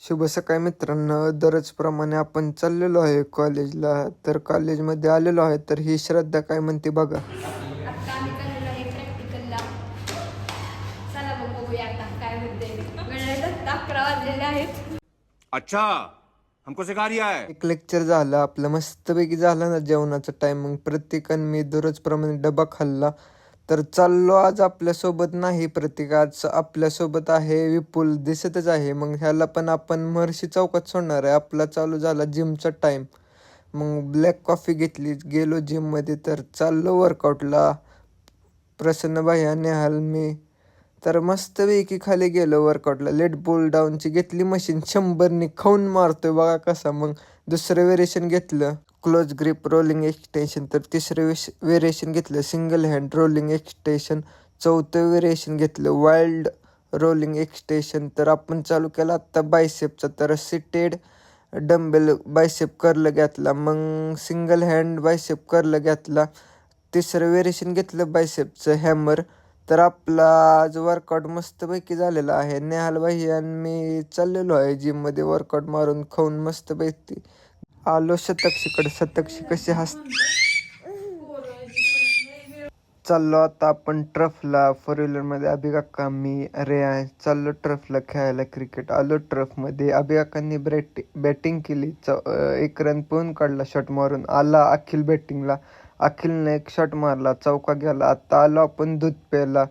शुभ सकाळी मित्रांनो, दररोजप्रमाणे आपण चाललेलो आहे कॉलेजला. तर कॉलेजमध्ये आलेलो आहे. तर ही श्रद्धा काय म्हणते बघा. आता आम्ही चाललेलो आहे प्रॅक्टिकलला. चला मग बघूया आता काय होते. घड्याळात 11 वाजलेले आहेत. अच्छा, हमको सिखा रिया है. एक लेक्चर झालं आपलं, मस्तपैकी झालं ना जेवणाचं टाइम. मग प्रत्येकाने मी दररोजप्रमाणे डबा खाल्ला. तर चाललो आज आपल्यासोबत नाही प्रत्येक, आज आपल्यासोबत आहे विपुल, दिसतच आहे. मग ह्याला पण आपण महर्षी चौकात सोडणार आहे. आपला चालू झाला जिमचा टाईम. मग ब्लॅक कॉफी घेतली, गेलो जिममध्ये. तर चाललो वर्कआउटला. प्रसन्न भैया, नेहाल, मी. तर मस्तपैकी खाली गेलो वर्कआउटला. लेट पुल डाऊनची घेतली मशीन, 100नी खाऊन मारतोय बघा कसा. मग दुसरं वेरिएशन घेतलं क्लोज ग्रिप रोलिंग एक्सटेन्शन. तर तिसरं वेरिएशन घेतलं सिंगल हँड रोलिंग एक्सटेन्शन. चौथं वेरिएशन घेतलं वाईल्ड रोलिंग एक्सटेन्शन. तर आपण चालू केलं आत्ता बायसेपचा. तर सिटेड डंबेल बायसेप करलं घेतला. मग सिंगल हँड बायसेप करलं घेतला. तिसरं वेरिएशन घेतलं बायसेपचं हॅमर. तर आपला आज वर्कआउट मस्तपैकी झालेला आहे. नेहाल भाई आणि मी चाललेलो आहे जिममध्ये वर्कआउट मारून खाऊन मस्तपैकी आलो शतक्षीकडे. शतक्षी कशी चाललो आता आपण ट्रफला. 4 व्हीलरमध्ये अभि काका, मी, रेया चाललो ट्रफला खेळायला क्रिकेट. आलो ट्रफमध्ये. अभि काकांनी बॅटिंग केली. 1 रन पळून काढला शॉट मारून. आला अखिल बॅटिंगला. अखिलने 1 शॉट मारला, चौका गेला. आता आलो आपण दूध प्यायला.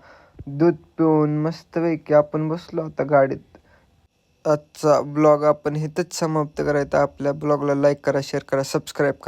दूध पिऊन मस्तपैकी आपण बसलो आता गाडीत. आजचा ब्लॉग आपण इथंच समाप्त करायचा. आपल्या ब्लॉगला लाईक करा, शेअर करा, सबस्क्राईब करा.